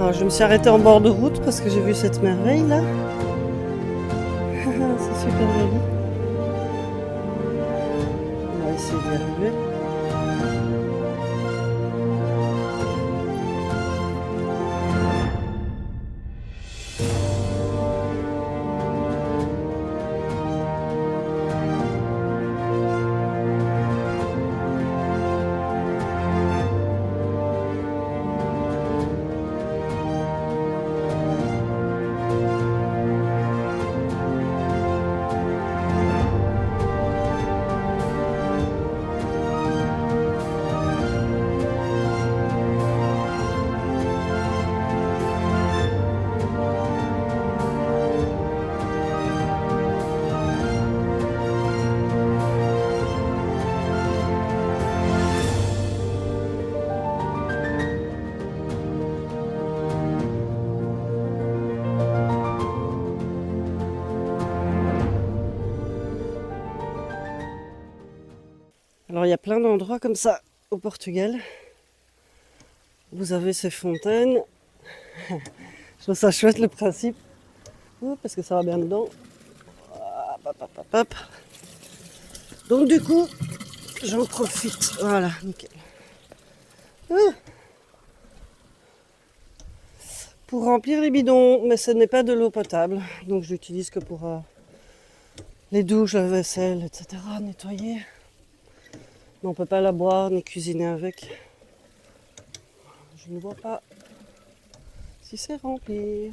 Alors, je me suis arrêtée en bord de route parce que j'ai vu cette merveille là. C'est super joli. On va essayer d'y arriver. Alors il y a plein d'endroits comme ça au Portugal. Vous avez ces fontaines. Je trouve ça chouette le principe. Parce que ça va bien dedans. Hop, hop, hop, hop. Donc du coup, j'en profite. Voilà, nickel. Pour remplir les bidons, mais ce n'est pas de l'eau potable. Donc je l'utilise que pour les douches, la vaisselle, etc. Nettoyer. Mais on ne peut pas la boire ni cuisiner avec. Je ne vois pas si c'est rempli.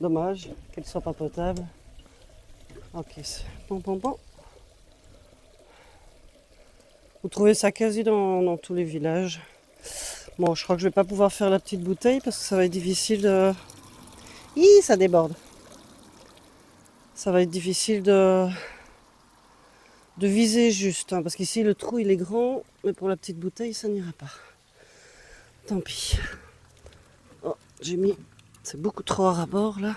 Dommage qu'elle ne soit pas potable. Ok, c'est bon. Vous trouvez ça quasi dans tous les villages. Bon, je crois que je vais pas pouvoir faire la petite bouteille parce que ça va être difficile de... Hi, ça déborde. Ça va être difficile de viser juste. Parce qu'ici, le trou, il est grand. Mais pour la petite bouteille, ça n'ira pas. Tant pis. Oh, j'ai mis... C'est beaucoup trop à rabord, là.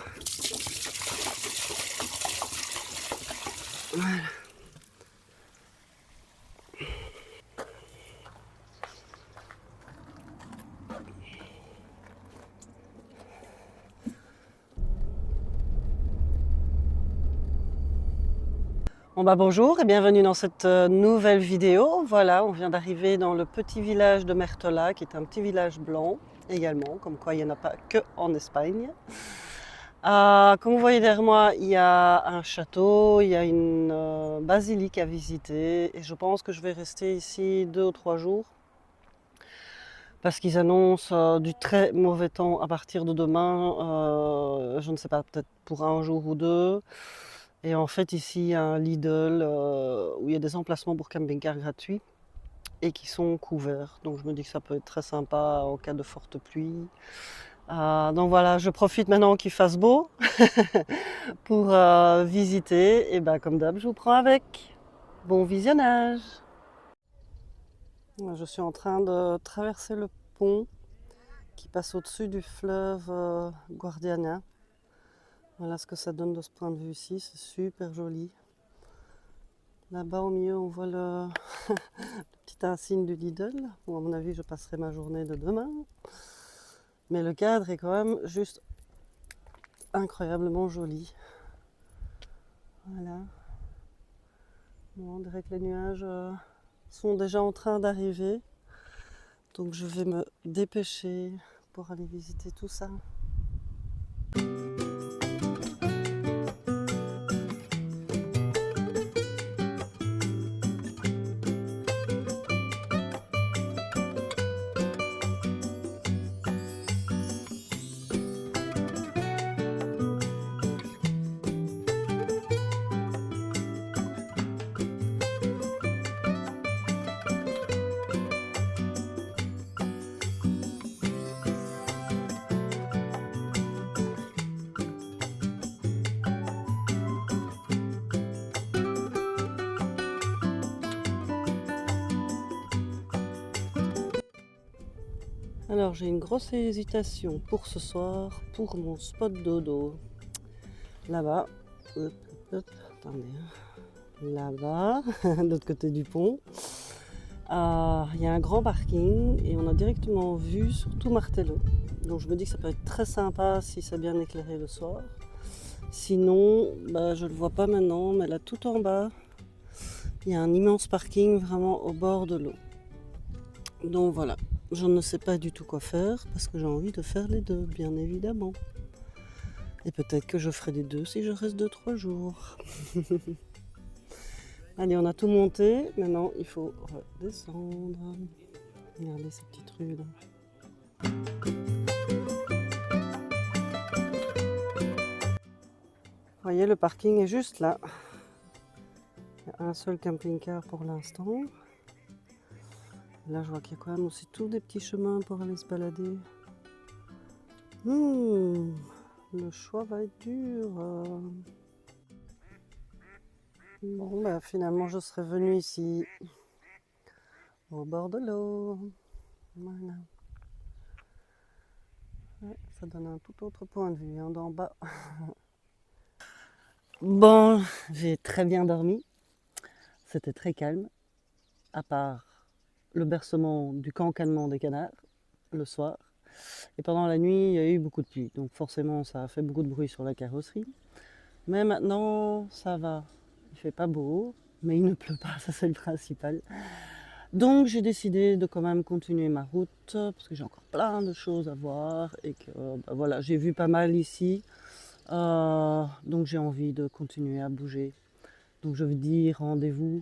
Voilà. Bon bah bonjour et bienvenue dans cette nouvelle vidéo. Voilà, on vient d'arriver dans le petit village de Mertola, qui est un petit village blanc également, comme quoi il n'y en a pas que en Espagne. Comme vous voyez derrière moi, il y a un château, il y a une basilique à visiter et je pense que je vais rester ici 2 ou 3 jours parce qu'ils annoncent du très mauvais temps à partir de demain, je ne sais pas, peut-être pour un jour ou deux. Et en fait, ici, il y a un Lidl où il y a des emplacements pour camping-car gratuits et qui sont couverts. Donc je me dis que ça peut être très sympa en cas de forte pluie. Donc voilà, je profite maintenant qu'il fasse beau pour visiter. Et ben comme d'hab, je vous prends avec. Bon visionnage. Je suis en train de traverser le pont qui passe au-dessus du fleuve Guadiana. Voilà ce que ça donne de ce point de vue ici, c'est super joli. Là-bas au milieu, on voit le petit insigne du Lidl. Bon, à mon avis, je passerai ma journée de demain. Mais le cadre est quand même juste incroyablement joli. Voilà. Bon, on dirait que les nuages sont déjà en train d'arriver. Donc je vais me dépêcher pour aller visiter tout ça. Alors j'ai une grosse hésitation pour ce soir, pour mon spot dodo. Là-bas, attendez, là-bas, de l'autre côté du pont. Il y a un grand parking et on a directement vue sur tout Martello. Donc je me dis que ça peut être très sympa si c'est bien éclairé le soir. Sinon, je ne le vois pas maintenant, mais là tout en bas, il y a un immense parking vraiment au bord de l'eau. Donc voilà, je ne sais pas du tout quoi faire parce que j'ai envie de faire les deux, bien évidemment. Et peut-être que je ferai les deux si je reste 2-3 jours. Allez, on a tout monté, maintenant il faut redescendre. Regardez ces petites rues là. Vous voyez, le parking est juste là. Il y a un seul camping-car pour l'instant. Là, je vois qu'il y a quand même aussi tous des petits chemins pour aller se balader. Le choix va être dur. Bon, finalement, je serais venue ici, au bord de l'eau. Voilà. Ouais, ça donne un tout autre point de vue, hein, d'en bas. Bon, j'ai très bien dormi. C'était très calme, à part le bercement du cancanement des canards le soir. Et pendant la nuit, il y a eu beaucoup de pluie. Donc forcément, ça a fait beaucoup de bruit sur la carrosserie. Mais maintenant, ça va. Il fait pas beau, mais il ne pleut pas, ça c'est le principal. Donc j'ai décidé de quand même continuer ma route, parce que j'ai encore plein de choses à voir. Et que voilà, j'ai vu pas mal ici. Donc j'ai envie de continuer à bouger. Donc je vous dis rendez-vous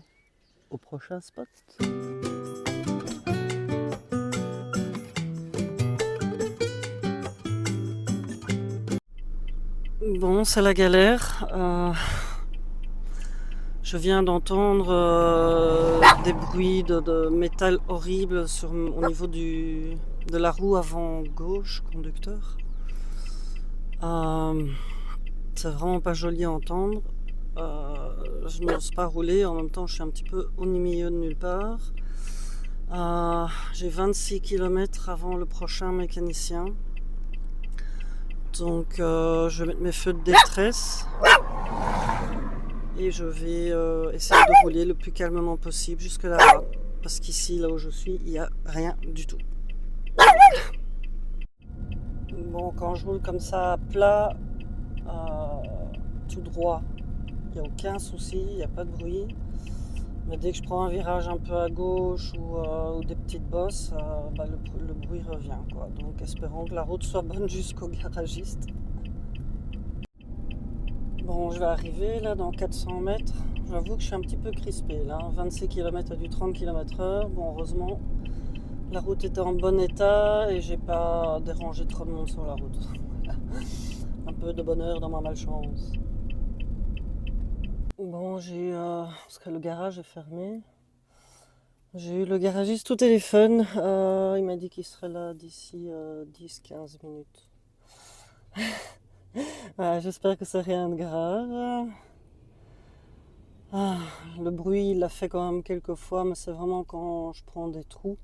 au prochain spot. Bon, c'est la galère. Je viens d'entendre des bruits de métal horribles au niveau de la roue avant gauche, conducteur. C'est vraiment pas joli à entendre. Je n'ose pas rouler, en même temps je suis un petit peu au milieu de nulle part. J'ai 26 km avant le prochain mécanicien. Donc je vais mettre mes feux de détresse. Et je vais essayer de rouler le plus calmement possible jusque là-bas. Parce qu'ici, là où je suis, il n'y a rien du tout. Bon, quand je roule comme ça à plat, tout droit, il n'y a aucun souci, il n'y a pas de bruit. Mais dès que je prends un virage un peu à gauche ou des petites bosses, le bruit revient, quoi. Donc espérons que la route soit bonne jusqu'au garagiste. Bon, je vais arriver là dans 400 mètres. J'avoue que je suis un petit peu crispée là. 26 km à du 30 km/h. Bon, heureusement, la route était en bon état et j'ai pas dérangé trop de monde sur la route. Un peu de bonheur dans ma malchance. Bon, parce que le garage est fermé. J'ai eu le garagiste au téléphone. Il m'a dit qu'il serait là d'ici 10-15 minutes. J'espère que c'est rien de grave. Le bruit, il l'a fait quand même quelques fois, mais c'est vraiment quand je prends des trous.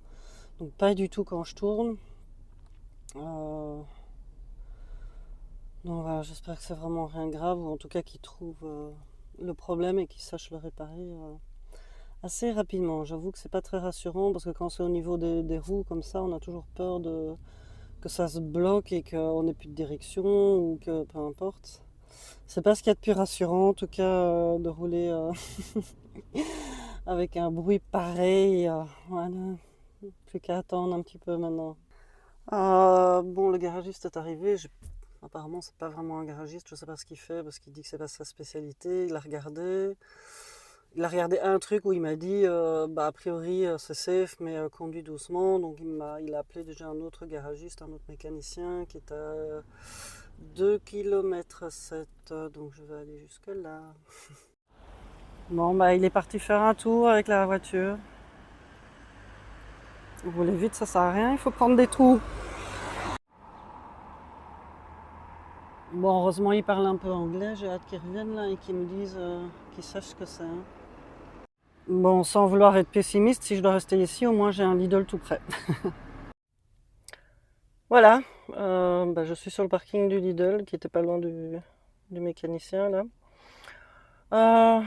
Donc pas du tout quand je tourne. Donc voilà, j'espère que c'est vraiment rien de grave, ou en tout cas qu'il trouve le problème et qu'il sache le réparer assez rapidement. J'avoue que c'est pas très rassurant parce que quand c'est au niveau des roues comme ça, on a toujours peur que ça se bloque et qu'on n'ait plus de direction ou que peu importe. C'est pas ce qu'il y a de plus rassurant en tout cas de rouler avec un bruit pareil. Voilà, plus qu'à attendre un petit peu maintenant. Bon, le garagiste est arrivé. Apparemment, c'est pas vraiment un garagiste. Je sais pas ce qu'il fait parce qu'il dit que c'est pas sa spécialité. Il a regardé. Il a regardé un truc où il m'a dit a priori c'est safe mais conduis doucement. Donc il a appelé déjà un autre garagiste, un autre mécanicien qui est à 2 km 7. Donc je vais aller jusque là. Bon, il est parti faire un tour avec la voiture. Rouler vite, ça sert à rien, il faut prendre des trous. Bon, heureusement, il parle un peu anglais. J'ai hâte qu'il revienne là et qu'il me dise, qu'il sache ce que c'est. Bon, sans vouloir être pessimiste, si je dois rester ici, au moins j'ai un Lidl tout près. Voilà, je suis sur le parking du Lidl qui était pas loin du mécanicien là.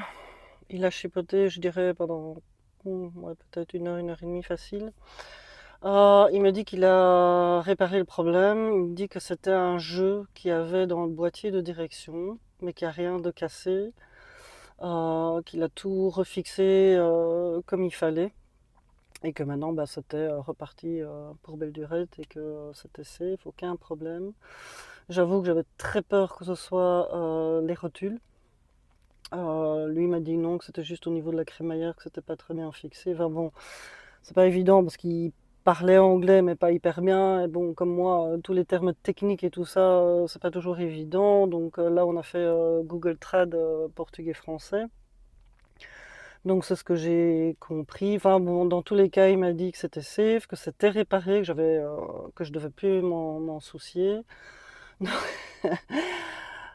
Il a chipoté, je dirais, pendant Ouais, peut-être une heure et demie facile. Il me dit qu'il a réparé le problème. Il me dit que c'était un jeu qu'il y avait dans le boîtier de direction, mais qu'il n'y a rien de cassé. Qu'il a tout refixé comme il fallait. Et que maintenant, bah, c'était reparti pour belle durée et que c'était safe, aucun problème. J'avoue que j'avais très peur que ce soit les rotules. Lui m'a dit non, que c'était juste au niveau de la crémaillère, que c'était pas très bien fixé. Enfin bon, c'est pas évident parce qu'il parlait anglais mais pas hyper bien. Et bon, comme moi, tous les termes techniques et tout ça, c'est pas toujours évident. Donc là, on a fait Google Trad portugais-français. Donc c'est ce que j'ai compris. Enfin bon, dans tous les cas, il m'a dit que c'était safe, que c'était réparé, que je devais plus m'en soucier.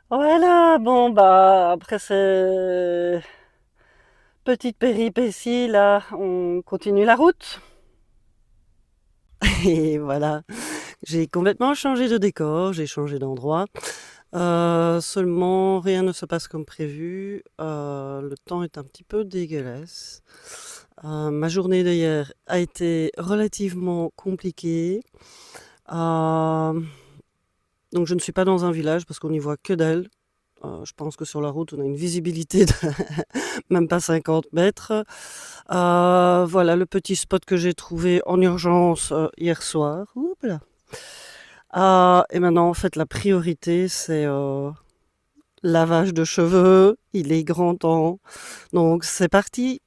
Voilà, bon bah après ces petites péripéties là, on continue la route. Et voilà, j'ai complètement changé de décor, j'ai changé d'endroit. Seulement rien ne se passe comme prévu. Le temps est un petit peu dégueulasse. Ma journée d'hier a été relativement compliquée. Euh, donc je ne suis pas dans un village parce qu'on n'y voit que dalle. Je pense que sur la route, on a une visibilité de même pas 50 mètres. Voilà le petit spot que j'ai trouvé en urgence hier soir. Oups là. Et maintenant, en fait, la priorité, c'est lavage de cheveux. Il est grand temps. Donc, c'est parti.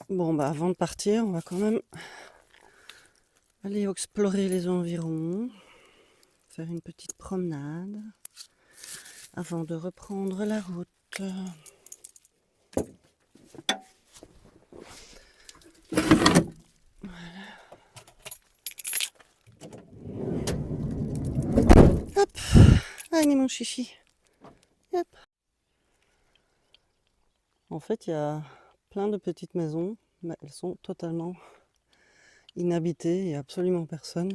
Bon, bah, avant de partir, on va quand même aller explorer les environs, faire une petite promenade avant de reprendre la route. Hop, allez mon chichi. Hop. En fait, il y a plein de petites maisons, mais elles sont totalement inhabitées, il n'y a absolument personne.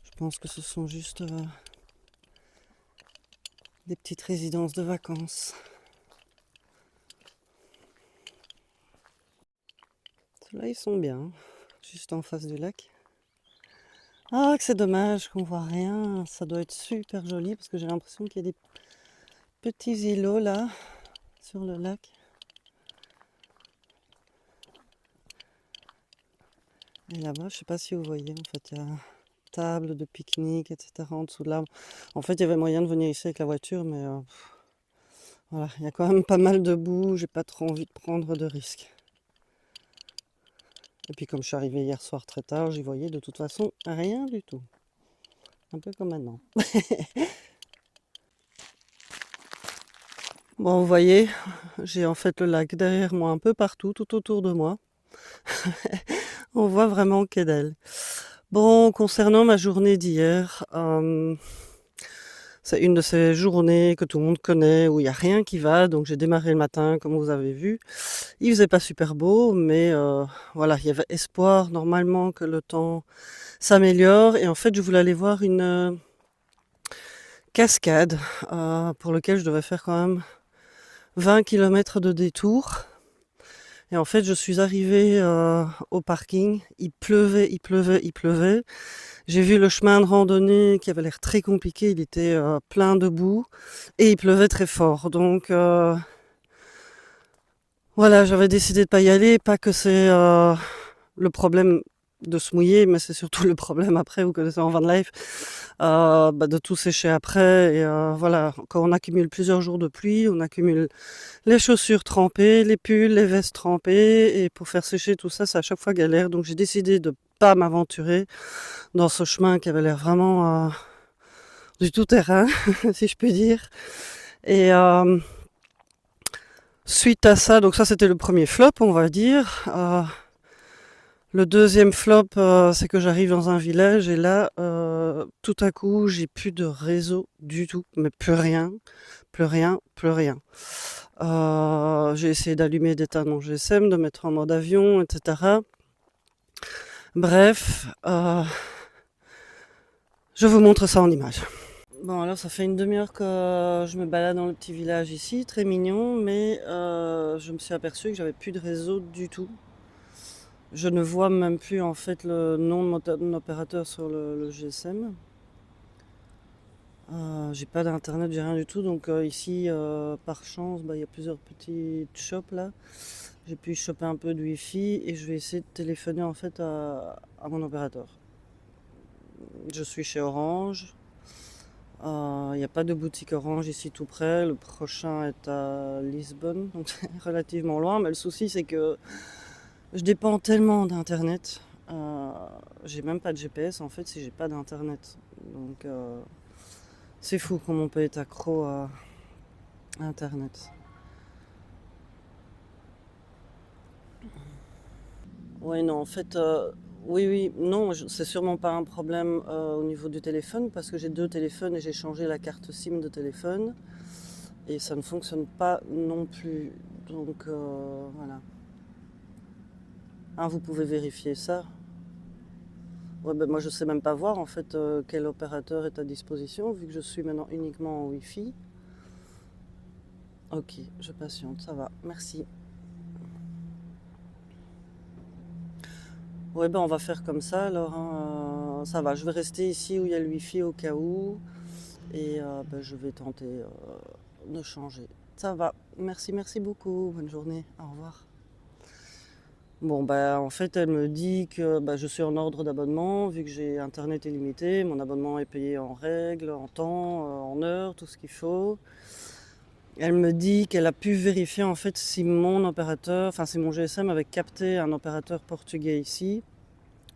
Je pense que ce sont juste des petites résidences de vacances. Ceux-là, ils sont bien, juste en face du lac. Ah, que c'est dommage qu'on voit rien. Ça doit être super joli parce que j'ai l'impression qu'il y a des petits îlots là, sur le lac. Et là-bas, je sais pas si vous voyez, en fait, il y a table de pique-nique, etc. en dessous de l'arbre. En fait, il y avait moyen de venir ici avec la voiture, mais voilà, il y a quand même pas mal de boue. J'ai pas trop envie de prendre de risques. Et puis comme je suis arrivée hier soir très tard, j'y voyais de toute façon rien du tout. Un peu comme maintenant. Bon, vous voyez, j'ai en fait le lac derrière moi, un peu partout, tout autour de moi. On voit vraiment que dalle. Bon, concernant ma journée d'hier, c'est une de ces journées que tout le monde connaît, où il n'y a rien qui va. Donc j'ai démarré le matin, comme vous avez vu. Il faisait pas super beau, mais voilà, il y avait espoir normalement que le temps s'améliore. Et en fait, je voulais aller voir une cascade pour laquelle je devais faire quand même 20 km de détour. Et en fait, je suis arrivée au parking. Il pleuvait, il pleuvait, il pleuvait. J'ai vu le chemin de randonnée qui avait l'air très compliqué. Il était plein de boue et il pleuvait très fort. Donc voilà, j'avais décidé de pas y aller. Pas que c'est le problème de se mouiller, mais c'est surtout le problème après, vous connaissez en van life, de tout sécher après et voilà, quand on accumule plusieurs jours de pluie, on accumule les chaussures trempées, les pulls, les vestes trempées et pour faire sécher tout ça, c'est à chaque fois galère. Donc j'ai décidé de pas m'aventurer dans ce chemin qui avait l'air vraiment, du tout terrain, si je puis dire et suite à ça, donc ça c'était le premier flop, on va dire, le deuxième flop, c'est que j'arrive dans un village et là, tout à coup, j'ai plus de réseau du tout, mais plus rien, plus rien, plus rien. J'ai essayé d'allumer et d'éteindre mon GSM, de mettre en mode avion et cetera. Bref, je vous montre ça en images. Bon alors ça fait une demi-heure que je me balade dans le petit village ici, très mignon, mais je me suis aperçue que j'avais plus de réseau du tout. Je ne vois même plus en fait le nom de mon opérateur sur le GSM. J'ai pas d'internet, j'ai rien du tout. Donc ici, par chance, il y a plusieurs petites shops là. J'ai pu choper un peu de wifi et je vais essayer de téléphoner en fait à mon opérateur. Je suis chez Orange. Il n'y a pas de boutique Orange ici tout près. Le prochain est à Lisbonne, donc c'est relativement loin. Mais le souci c'est que je dépends tellement d'internet. J'ai même pas de GPS en fait si j'ai pas d'internet. Donc c'est fou comme on peut être accro à internet. Ouais, non, en fait, oui, oui, non, c'est sûrement pas un problème au niveau du téléphone parce que j'ai deux téléphones et j'ai changé la carte SIM de téléphone et ça ne fonctionne pas non plus. Donc voilà. Ah, vous pouvez vérifier ça. Ouais, ben moi je sais même pas voir en fait quel opérateur est à disposition vu que je suis maintenant uniquement en Wi-Fi. Ok, je patiente, ça va, merci. Ouais, ben on va faire comme ça alors, hein, ça va, je vais rester ici où il y a le Wi-Fi au cas où et je vais tenter de changer. Ça va, merci, merci beaucoup, bonne journée, au revoir. Bon, bah en fait, elle me dit que je suis en ordre d'abonnement vu que j'ai internet illimité, mon abonnement est payé en règle, en temps, en heure, tout ce qu'il faut. Elle me dit qu'elle a pu vérifier en fait si mon opérateur, enfin si mon GSM avait capté un opérateur portugais ici,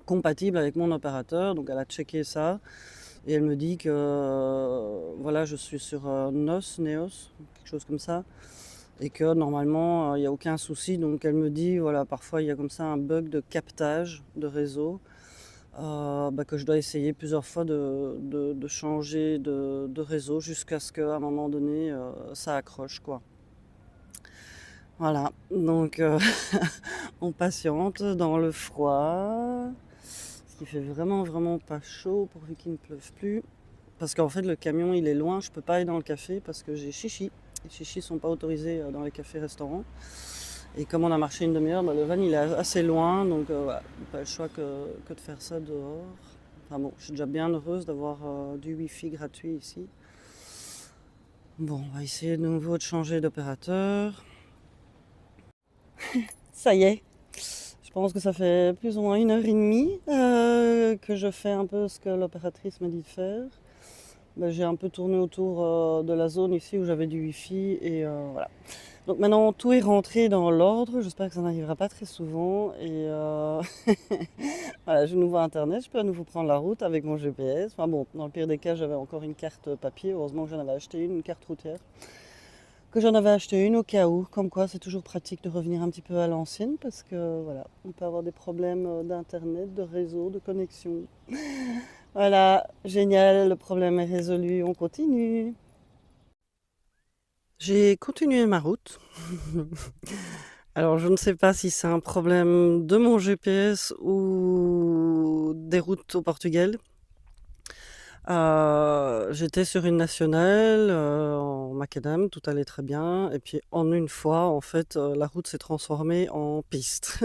compatible avec mon opérateur. Donc elle a checké ça et elle me dit que voilà, je suis sur Neos, quelque chose comme ça, et que normalement il n'y a aucun souci. Donc elle me dit voilà, parfois il y a comme ça un bug de captage de réseau. Que je dois essayer plusieurs fois de changer de réseau jusqu'à ce qu'à un moment donné ça accroche quoi. Voilà, donc on patiente dans le froid, ce qui fait vraiment vraiment pas chaud pourvu qu'il ne pleuve plus. Parce qu'en fait le camion il est loin, je peux pas aller dans le café parce que j'ai chichi. Les chichis sont pas autorisés dans les cafés-restaurants. Et comme on a marché une demi-heure, le van il est assez loin, donc voilà, pas le choix que de faire ça dehors. Enfin bon, je suis déjà bien heureuse d'avoir du wifi gratuit ici. Bon, on va essayer de nouveau de changer d'opérateur. Ça y est, je pense que ça fait plus ou moins 1 heure et demie que je fais un peu ce que l'opératrice m'a dit de faire. J'ai un peu tourné autour de la zone ici où j'avais du wifi et voilà. Donc maintenant tout est rentré dans l'ordre, j'espère que ça n'arrivera pas très souvent et voilà, j'ai nouveau internet, je peux à nouveau prendre la route avec mon GPS. Enfin bon, dans le pire des cas j'avais encore une carte papier, heureusement que j'en avais acheté une carte routière. Que j'en avais acheté une au cas où, comme quoi c'est toujours pratique de revenir un petit peu à l'ancienne parce que voilà, on peut avoir des problèmes d'internet, de réseau, de connexion. Voilà, génial, le problème est résolu, on continue. J'ai continué ma route. Alors je ne sais pas si c'est un problème de mon GPS ou des routes au Portugal. J'étais sur une nationale, en macadam, tout allait très bien et puis en une fois, en fait, la route s'est transformée en piste.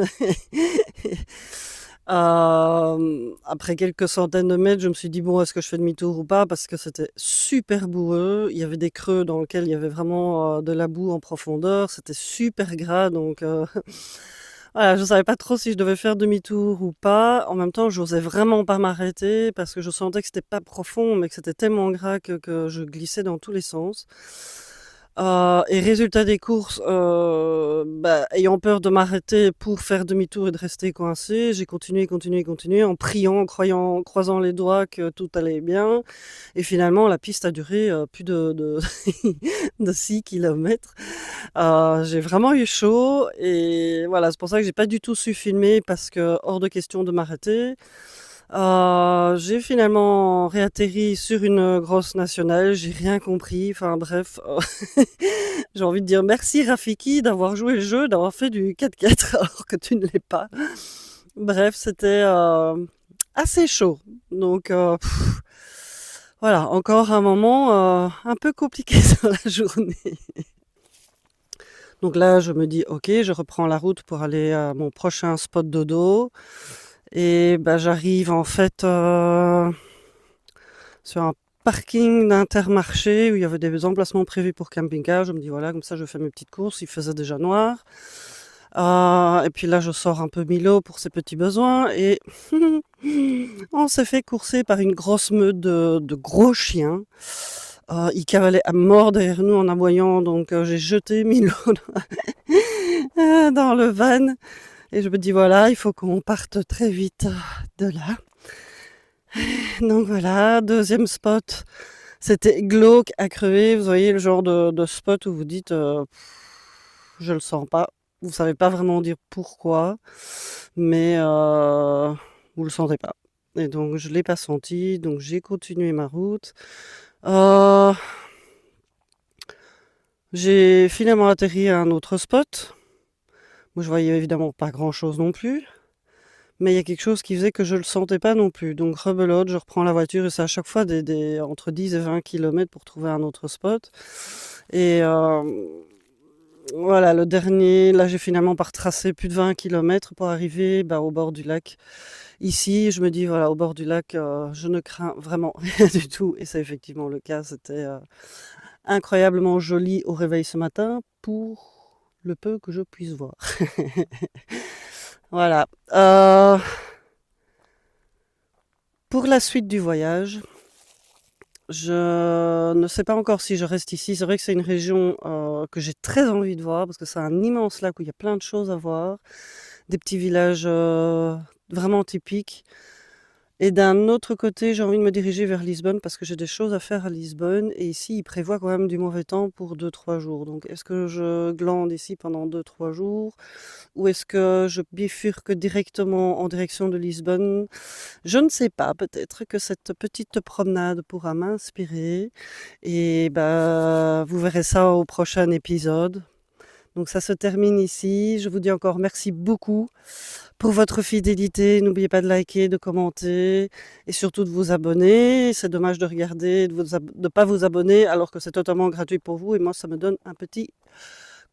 Après quelques centaines de mètres, je me suis dit: «Bon, est-ce que je fais demi-tour ou pas?» parce que c'était super boueux. Il y avait des creux dans lesquels il y avait vraiment, de la boue en profondeur. C'était super gras donc Voilà, je savais pas trop si je devais faire demi-tour ou pas. En même temps, j'osais vraiment pas m'arrêter parce que je sentais que c'était pas profond, mais que c'était tellement gras que je glissais dans tous les sens. Et résultat des courses, ayant peur de m'arrêter pour faire demi-tour et de rester coincée, j'ai continué en priant, en croisant les doigts que tout allait bien. Et finalement, la piste a duré plus de, de 6 kilomètres. J'ai vraiment eu chaud et voilà, c'est pour ça que j'ai pas du tout su filmer parce que hors de question de m'arrêter. J'ai finalement réatterri sur une grosse nationale, j'ai rien compris, enfin bref, j'ai envie de dire merci Rafiki d'avoir joué le jeu, d'avoir fait du 4x4 alors que tu ne l'es pas. Bref, c'était assez chaud. Donc voilà, encore un moment un peu compliqué sur la journée. Donc là, je me dis: «OK, je reprends la route pour aller à mon prochain spot dodo» et bah, j'arrive en fait, sur un parking d'Intermarché où il y avait des emplacements prévus pour camping-car. Je me dis: «Voilà, comme ça je fais mes petites courses». Il faisait déjà noir. Et puis là, je sors un peu Milo pour ses petits besoins et on s'est fait courser par une grosse meute de gros chiens. Ils cavalaient à mort derrière nous en aboyant, donc j'ai jeté Milo dans le van et je me dis: «Voilà, il faut qu'on parte très vite de là». Donc voilà, deuxième spot, c'était glauque à crever. Vous voyez le genre de spot où vous dites: «Je le sens pas». Vous savez pas vraiment dire pourquoi, mais vous le sentez pas et donc je l'ai pas senti, donc j'ai continué ma route. Heu, j'ai finalement atterri à un autre spot. Moi, je voyais évidemment pas grand-chose non plus, mais il y a quelque chose qui faisait que je le sentais pas non plus. Donc rebelote, je reprends la voiture et c'est à chaque fois des entre 10 et 20 kilomètres pour trouver un autre spot et voilà, le dernier, là, j'ai finalement pas retracé plus de 20 kilomètres pour arriver, au bord du lac. Ici, je me dis: «Voilà, au bord du lac, je ne crains vraiment rien du tout» et c'est effectivement le cas. C'était, incroyablement joli au réveil ce matin pour le peu que je puisse voir. Voilà, pour la suite du voyage, je ne sais pas encore si je reste ici. C'est vrai que c'est une région, que j'ai très envie de voir parce que c'est un immense lac où il y a plein de choses à voir, des petits villages, vraiment typiques. Et d'un autre côté, j'ai envie de me diriger vers Lisbonne parce que j'ai des choses à faire à Lisbonne et ici, il prévoit quand même du mauvais temps pour 2 3 jours. Donc est-ce que je glande ici pendant 2 3 jours ou est-ce que je bifurque directement en direction de Lisbonne? Je ne sais pas, peut-être que cette petite promenade pourra m'inspirer et vous verrez ça au prochain épisode. Donc ça se termine ici. Je vous dis encore merci beaucoup pour votre fidélité. N'oubliez pas de liker, de commenter et surtout de vous abonner. C'est dommage de regarder, de pas vous abonner alors que c'est totalement gratuit pour vous et moi ça me donne un petit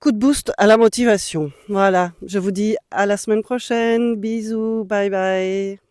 coup de boost à la motivation. Voilà, je vous dis à la semaine prochaine. Bisous, bye bye.